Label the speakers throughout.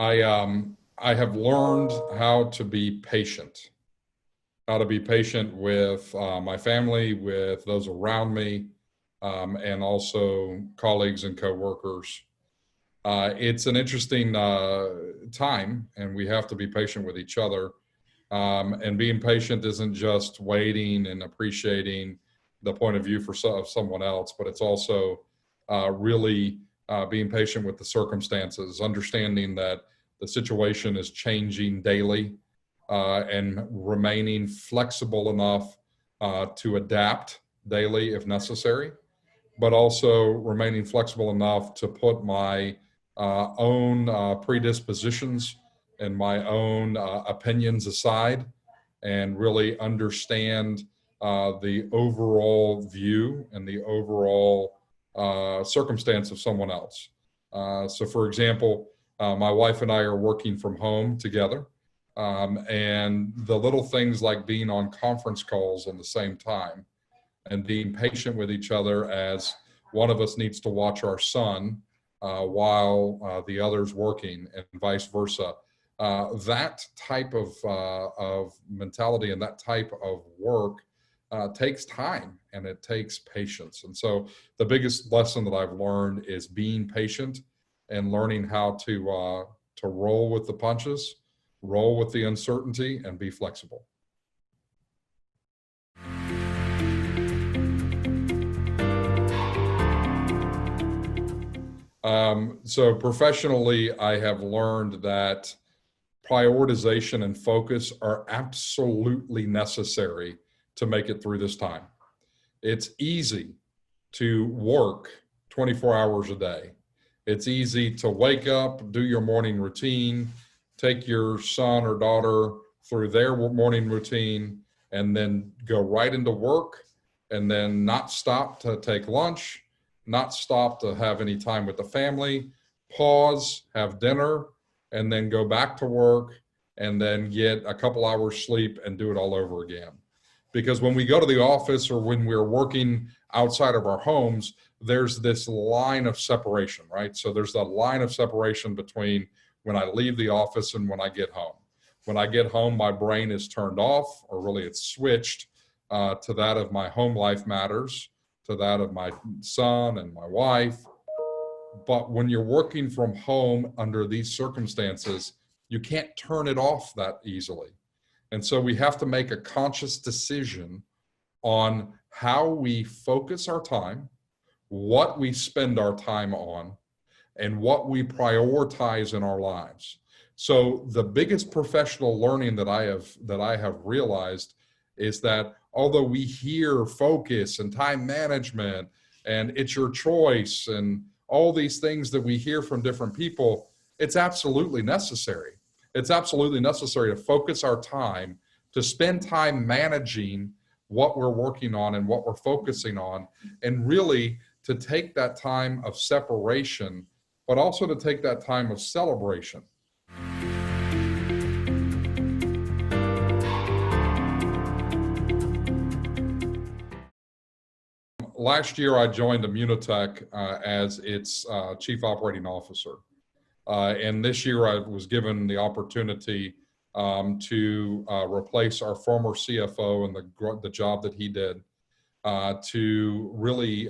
Speaker 1: I have learned how to be patient, with my family, with those around me, and also colleagues and coworkers. It's an interesting time, and we have to be patient with each other. And being patient isn't just waiting and appreciating the point of view of someone else, but it's also really being patient with the circumstances, understanding that the situation is changing daily, and remaining flexible enough to adapt daily if necessary, but also remaining flexible enough to put my own predispositions and my own opinions aside and really understand the overall view and the overall circumstance of someone else. So for example, my wife and I are working from home together. And the little things like being on conference calls at the same time and being patient with each other as one of us needs to watch our son while the other's working and vice versa. That type of mentality and that type of work takes time and it takes patience. And so the biggest lesson that I've learned is being patient and learning how to roll with the punches, roll with the uncertainty, and be flexible. So professionally, I have learned that prioritization and focus are absolutely necessary to make it through this time. It's easy to work 24 hours a day. It's easy to wake up, do your morning routine, take your son or daughter through their morning routine, and then go right into work, and then not stop to take lunch, not stop to have any time with the family, pause, have dinner, and then go back to work, and then get a couple hours sleep and do it all over again. Because when we go to the office or when we're working outside of our homes, there's this line of separation, right? So there's that line of separation between when I leave the office and when I get home. When I get home, my brain is turned off, or really it's switched to that of my home life matters, to that of my son and my wife. But when you're working from home under these circumstances, you can't turn it off that easily. And so we have to make a conscious decision on how we focus our time, what we spend our time on, and what we prioritize in our lives. So the biggest professional learning that I have realized is that although we hear focus and time management and it's your choice and all these things that we hear from different people, it's absolutely necessary. It's absolutely necessary to focus our time, to spend time managing what we're working on and what we're focusing on, and really to take that time of separation, but also to take that time of celebration. Last year, I joined Immunotec as its Chief Operating Officer. And this year, I was given the opportunity to replace our former CFO and the job that he did to really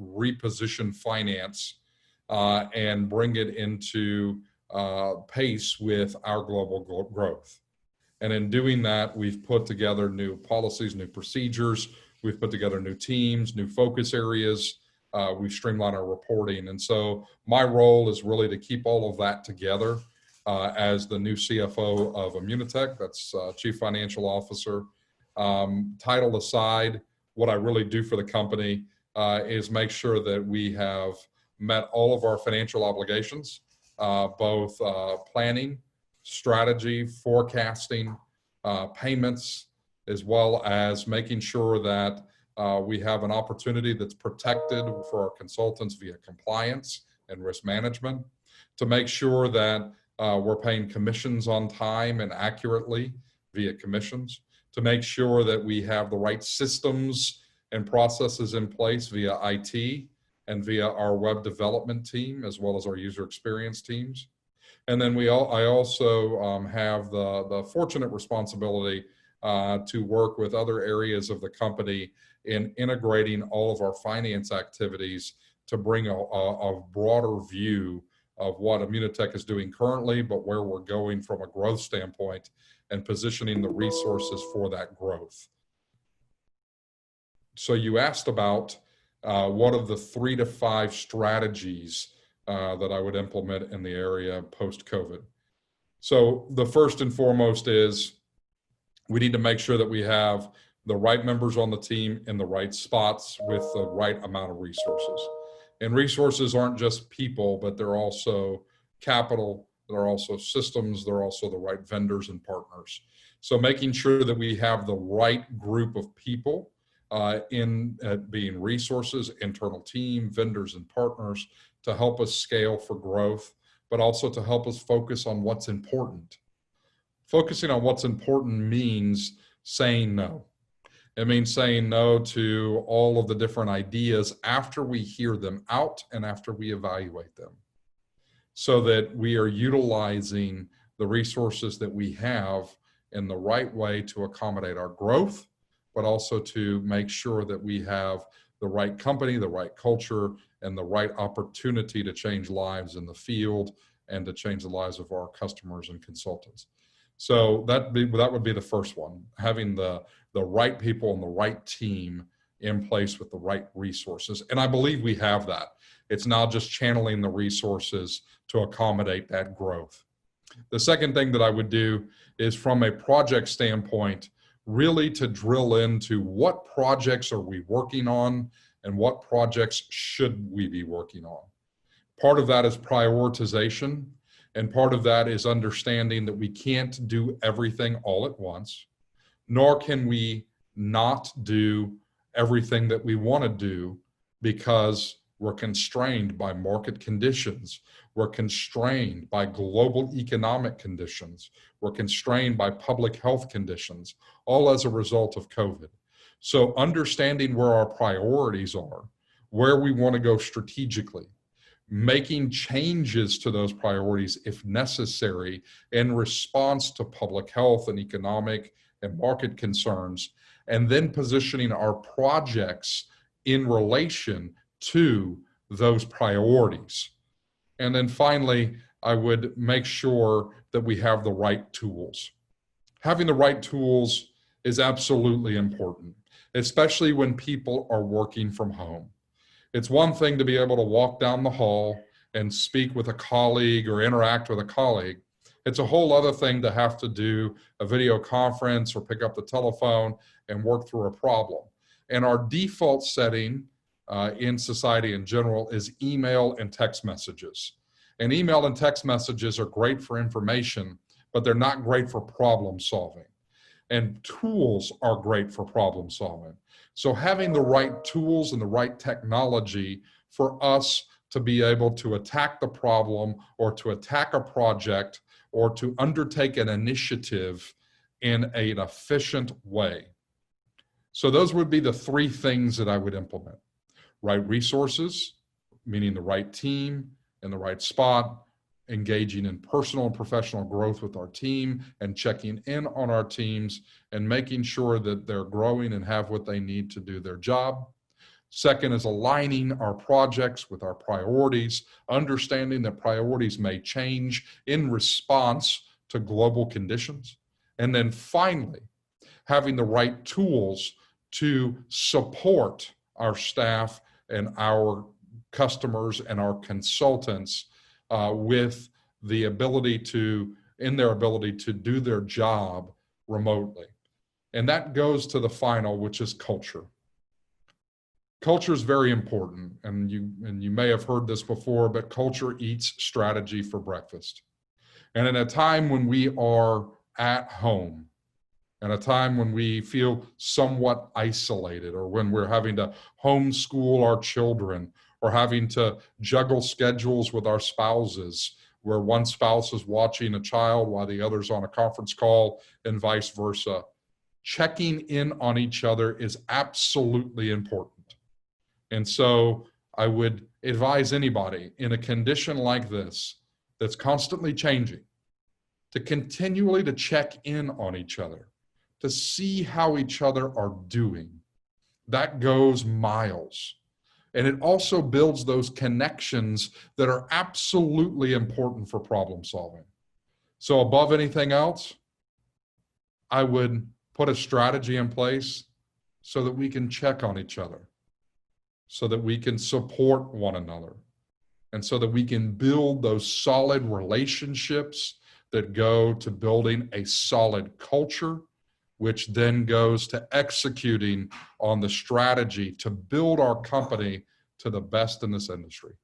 Speaker 1: reposition finance and bring it into pace with our global growth. And in doing that, we've put together new policies, new procedures. We've put together new teams, new focus areas. We've streamlined our reporting. And so my role is really to keep all of that together as the new CFO of Immunotec. That's Chief Financial Officer. Title aside, what I really do for the company is make sure that we have met all of our financial obligations, both planning, strategy, forecasting, payments, as well as making sure that we have an opportunity that's protected for our consultants via compliance and risk management, to make sure that we're paying commissions on time and accurately via commissions, to make sure that we have the right systems and processes in place via IT and via our web development team, as well as our user experience teams. And then I also have the fortunate responsibility to work with other areas of the company in integrating all of our finance activities to bring a broader view of what Immunotec is doing currently, but where we're going from a growth standpoint and positioning the resources for that growth. So you asked about what of the 3 to 5 strategies that I would implement in the area post-COVID. So the first and foremost is we need to make sure that we have the right members on the team in the right spots with the right amount of resources. And resources aren't just people, but they're also capital, they're also systems, they're also the right vendors and partners. So making sure that we have the right group of people in being resources, internal team, vendors, and partners to help us scale for growth, but also to help us focus on what's important. Focusing on what's important means saying no. It means saying no to all of the different ideas after we hear them out and after we evaluate them, so that we are utilizing the resources that we have in the right way to accommodate our growth, but also to make sure that we have the right company, the right culture, and the right opportunity to change lives in the field and to change the lives of our customers and consultants. So that would be the first one, having the right people and the right team in place with the right resources. And I believe we have that. It's not just channeling the resources to accommodate that growth. The second thing that I would do is, from a project standpoint, really to drill into what projects are we working on and what projects should we be working on. Part of that is prioritization, and part of that is understanding that we can't do everything all at once, nor can we not do everything that we want to do because we're constrained by market conditions. We're constrained by global economic conditions. We're constrained by public health conditions, all as a result of COVID. So understanding where our priorities are, where we want to go strategically, making changes to those priorities if necessary in response to public health and economic and market concerns, and then positioning our projects in relation to those priorities. And then finally, I would make sure that we have the right tools. Having the right tools is absolutely important, especially when people are working from home. It's one thing to be able to walk down the hall and speak with a colleague or interact with a colleague. It's a whole other thing to have to do a video conference or pick up the telephone and work through a problem. And our default setting in society in general is email and text messages. And email and text messages are great for information, but they're not great for problem solving. And tools are great for problem solving. So having the right tools and the right technology for us to be able to attack the problem or to attack a project or to undertake an initiative in an efficient way. So those would be the 3 things that I would implement. Right resources, meaning the right team in the right spot, engaging in personal and professional growth with our team and checking in on our teams and making sure that they're growing and have what they need to do their job. Second is aligning our projects with our priorities, understanding that priorities may change in response to global conditions. And then finally, having the right tools to support our staff and our customers and our consultants with the ability to, in their ability to do their job remotely. And that goes to the final, which is culture. Culture is very important, and you may have heard this before, but culture eats strategy for breakfast. And in a time when we are at home, and a time when we feel somewhat isolated, or when we're having to homeschool our children, or having to juggle schedules with our spouses, where one spouse is watching a child while the other's on a conference call and vice versa. Checking in on each other is absolutely important. And so I would advise anybody in a condition like this that's constantly changing, to continually to check in on each other, to see how each other are doing. That goes miles. And it also builds those connections that are absolutely important for problem solving. So above anything else, I would put a strategy in place so that we can check on each other, so that we can support one another, and so that we can build those solid relationships that go to building a solid culture, which then goes to executing on the strategy to build our company to the best in this industry.